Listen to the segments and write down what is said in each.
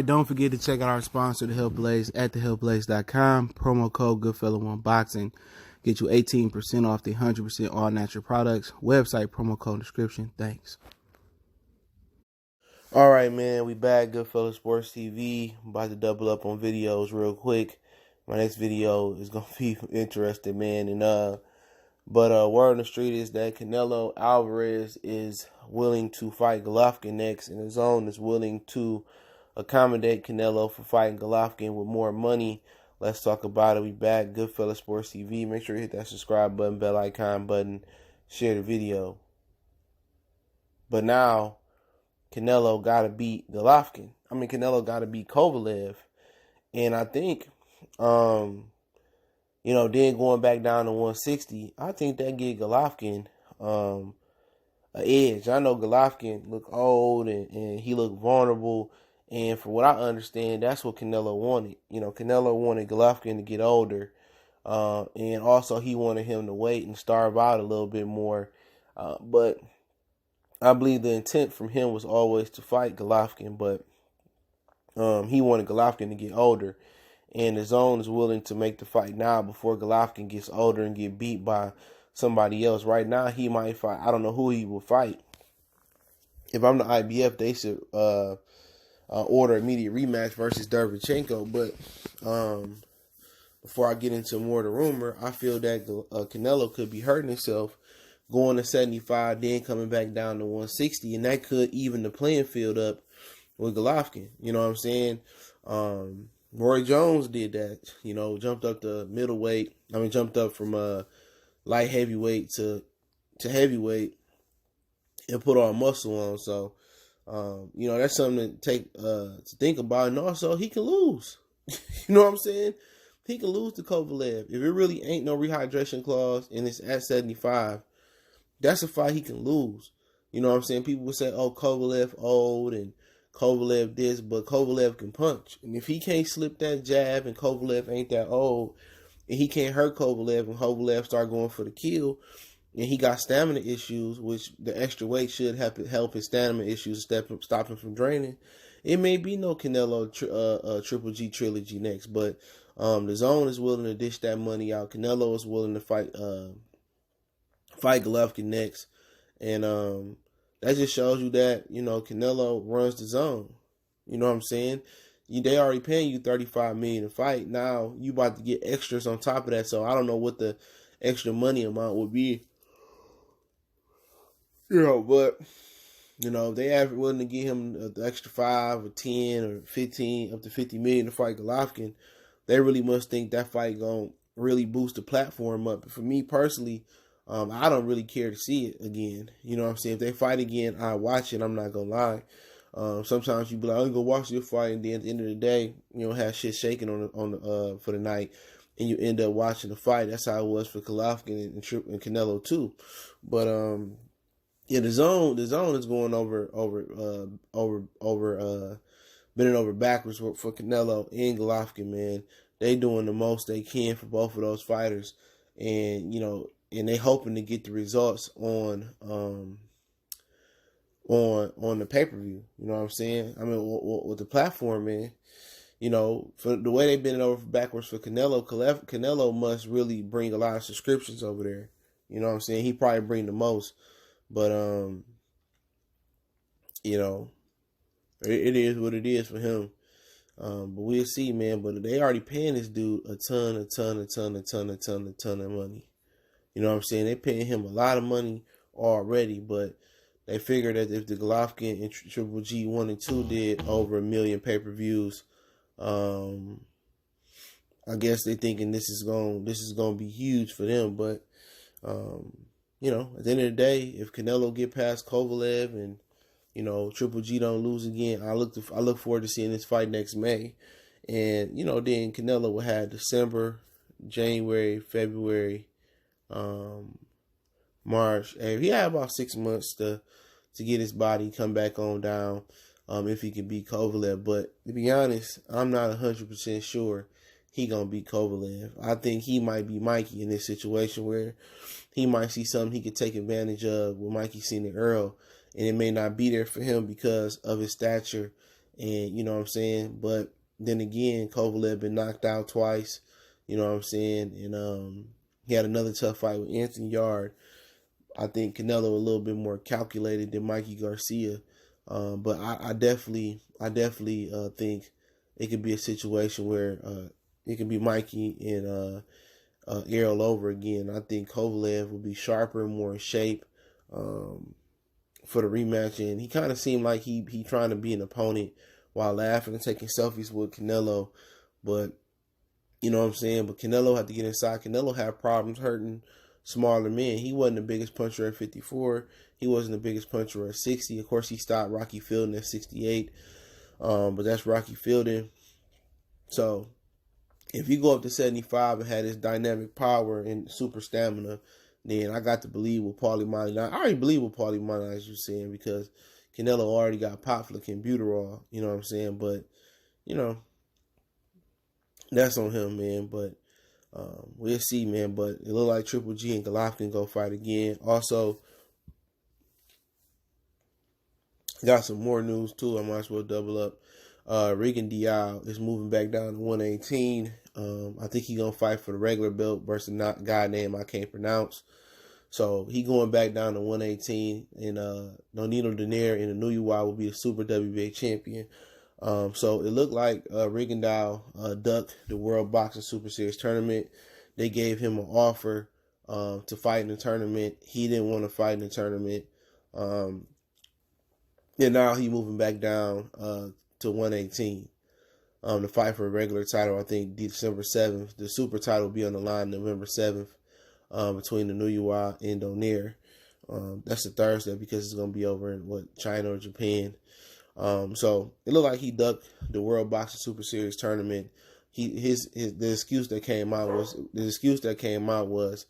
right, don't forget to check out our sponsor, The Health Blaze, at thehealthblaze.com. Promo code Goodfellow1Boxing. Get you 18% off the 100% all natural products. Website, promo code, description. Thanks. All right, man, we back. Goodfellow Sports TV. I'm about to double up on videos real quick. My next video is going to be interesting, man. But word on the street is that Canelo Alvarez is willing to fight Golovkin next, and DAZN is willing to accommodate Canelo for fighting Golovkin with more money. Let's talk about it. We back. Goodfellow Sports TV. Make sure you hit that subscribe button, bell icon button, share the video. But now, Canelo got to beat Golovkin. Canelo got to beat Kovalev. And I think, then going back down to 160, I think that give Golovkin an edge. I know Golovkin look old and he look vulnerable. And from what I understand, that's what Canelo wanted. Canelo wanted Golovkin to get older. And also he wanted him to wait and starve out a little bit more. But I believe the intent from him was always to fight Golovkin. But he wanted Golovkin to get older. And DAZN is willing to make the fight now before Golovkin gets older and get beat by somebody else. Right now, he might fight. I don't know who he will fight. If I'm the IBF, they should order immediate rematch versus Derevchenko. But before I get into more of the rumor, I feel that Canelo could be hurting himself going to 75, then coming back down to 160. And that could even the playing field up with Golovkin. You know what I'm saying? Roy Jones did that, jumped up to middleweight. Jumped up from light heavyweight to heavyweight and put all muscle on. So, that's something to think about. And also, he can lose. You know what I'm saying? He can lose to Kovalev. If it really ain't no rehydration clause and it's at 75, that's a fight he can lose. You know what I'm saying? People would say, oh, Kovalev old and Kovalev this, but Kovalev can punch. And if he can't slip that jab and Kovalev ain't that old, and he can't hurt Kovalev and Kovalev start going for the kill, and he got stamina issues, which the extra weight should help his stamina issues stop him from draining, it may be no Canelo Triple G Trilogy next. But DAZN is willing to dish that money out. Canelo is willing to fight Golovkin next. And that just shows you that, Canelo runs DAZN. You know what I'm saying? They already paying you $35 million to fight. Now you about to get extras on top of that. So I don't know what the extra money amount would be. But if they willing to give him the extra 5 or 10 or 15 up to $50 million to fight Golovkin, they really must think that fight gonna really boost the platform up. But for me personally, I don't really care to see it again. You know what I'm saying? If they fight again, I watch it. I'm not going to lie. Sometimes you be like, I'm going to watch this fight. And then at the end of the day, have shit shaking for the night. And you end up watching the fight. That's how it was for Golovkin and Canelo too. But, the zone is going bending over backwards for Canelo and Golovkin, man. They doing the most they can for both of those fighters. And, and they hoping to get the results on the pay-per-view. You know what I'm saying? With the platform, man, for the way they've been over backwards for Canelo must really bring a lot of subscriptions over there. You know what I'm saying? He probably bring the most. But, it is what it is for him. But we'll see, man. But they already paying this dude a ton of money. You know what I'm saying? They're paying him a lot of money already, but they figured that if the Golovkin and Triple G 1 and 2 did over 1 million pay-per-views, I guess they're thinking this is gonna be huge for them. But at the end of the day, if Canelo get past Kovalev and Triple G don't lose again, I look forward to seeing this fight next May. And then Canelo will have December, January, February, March. And he had about 6 months to get his body come back on down if he can beat Kovalev. But to be honest, I'm not 100% sure he gonna beat Kovalev. I think he might be Mikey in this situation where he might see something he could take advantage of with Mikey seen it Earl, and it may not be there for him because of his stature And you know what I'm saying? But then again, Kovalev been knocked out twice. You know what I'm saying? And he had another tough fight with Anthony Yard. I think Canelo a little bit more calculated than Mikey Garcia. But I definitely think it could be a situation where it could be Mikey and Errol over again. I think Kovalev will be sharper, more in shape for the rematch. And he kind of seemed like he trying to be an opponent while laughing and taking selfies with Canelo. But, you know what I'm saying? But Canelo had to get inside. Canelo had problems hurting smaller men. He wasn't the biggest puncher at 54. He wasn't the biggest puncher at 60. Of course, he stopped Rocky Fielding at 68. But that's Rocky Fielding. So if you go up to 75 and had this dynamic power and super stamina, then I got to believe with Paulie Malignaggi. I already believe with Paulie Malignaggi, as you're saying, because Canelo already got popped for Clenbuterol. You know what I'm saying? But, you know, that's on him, man. But we'll see, man. But it look like Triple G and Golovkin go fight again. Also, got some more news, too. I might as well double up. Rigondeaux is moving back down to 118. I think he's going to fight for the regular belt versus a guy named I can't pronounce. So he going back down to 118. And Nonito Donaire in the New UI will be a Super WBA champion. So it looked like Rigondeaux ducked the World Boxing Super Series tournament. They gave him an offer to fight in the tournament. He didn't want to fight in the tournament. And now he's moving back down to 118 to fight for a regular title. I think December 7th. The super title will be on the line November 7th between the New UI and Donaire. That's a Thursday because it's going to be over in China or Japan. So it looked like he ducked the World Boxing Super Series tournament. The excuse that came out was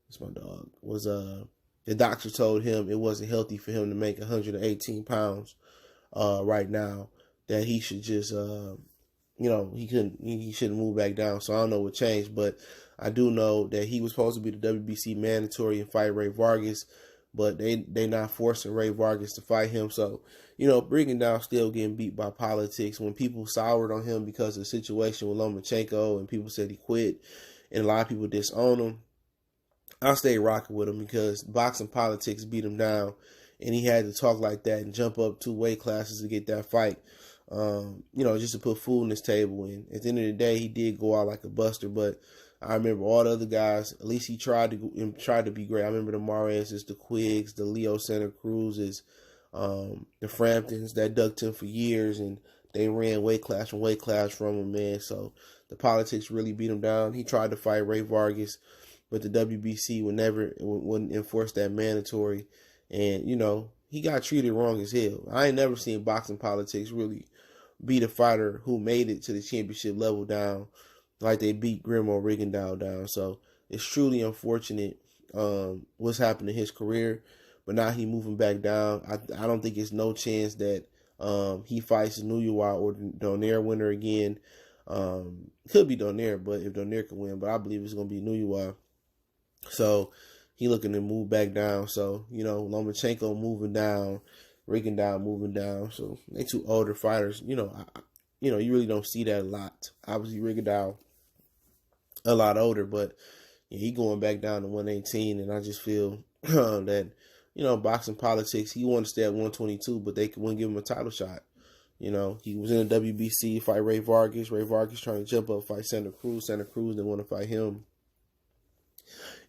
it's my dog, was the doctor told him it wasn't healthy for him to make 118 pounds right now, that he should just he shouldn't move back down. So I don't know what changed, but I do know that he was supposed to be the WBC mandatory and fight Ray Vargas, but they not forcing Ray Vargas to fight him. So, you know, Rigondeaux still getting beat by politics. When people soured on him because of the situation with Lomachenko and people said he quit and a lot of people disown him, I stayed rocking with him because boxing politics beat him down and he had to talk like that and jump up 2 weight classes to get that fight, just to put food on his table. And at the end of the day, he did go out like a buster, but I remember all the other guys, at least he tried to be great. I remember the Maurez's, the Quiggs, the Leo Santa Cruz's, the Framptons that ducked him for years, and they ran weight class from him, man. So the politics really beat him down. He tried to fight Ray Vargas, but the WBC wouldn't enforce that mandatory. And, you know, he got treated wrong as hell. I ain't never seen boxing politics really beat a fighter who made it to the championship level down like they beat Grimo Rigondeaux down. So it's truly unfortunate what's happened in his career. But now he moving back down. I don't think it's no chance that he fights New York or Donaire winner again. Could be Donaire, but if Donaire can win, but I believe it's going to be New York. So he looking to move back down. So, you know, Lomachenko moving down, Rigondeaux moving down. So they 2 older fighters. You know, you really don't see that a lot. Obviously, Rigondeaux a lot older, but yeah, he going back down to 118, and I just feel that, you know, boxing politics, he wanted to stay at 122, but they wouldn't give him a title shot. You know, he was in the WBC, fight Ray Vargas. Ray Vargas trying to jump up, fight Santa Cruz. Santa Cruz didn't want to fight him.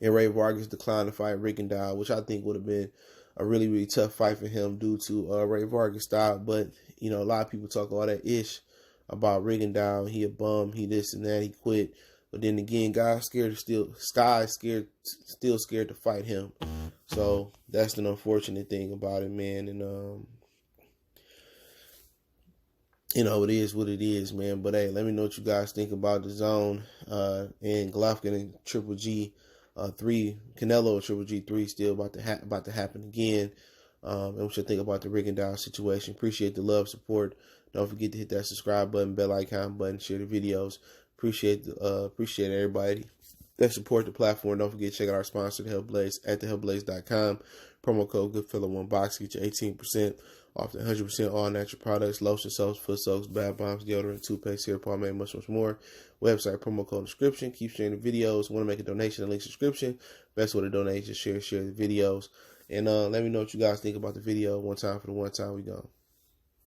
And Ray Vargas declined to fight Rigondeaux, which I think would have been a really, really tough fight for him due to Ray Vargas' style. But, you know, a lot of people talk all that ish about Rigondeaux. He a bum, he this and that, he quit. But then again, still scared to fight him. So that's the unfortunate thing about it, man. And you know, it is what it is, man. But hey, let me know what you guys think about the DAZN and Golovkin and Triple G 3, Canelo Triple G 3 still about to happen again. And what you think about the Rigondeaux situation. Appreciate the love, support. Don't forget to hit that subscribe button, bell icon button, share the videos. Appreciate everybody that support the platform. Don't forget to check out our sponsor, The Health Blaze, at thehealthblaze.com. Promo code Goodfellow1Box. Get your 18% off the 100% all natural products, lotion, soaps, foot soaks, bath bombs, deodorant, toothpaste, hair pomade, much more. Website, promo code description. Keep sharing the videos. Want to make a donation, the link description. Best way to donate is share the videos. And let me know what you guys think about the video. One time for the one time we go.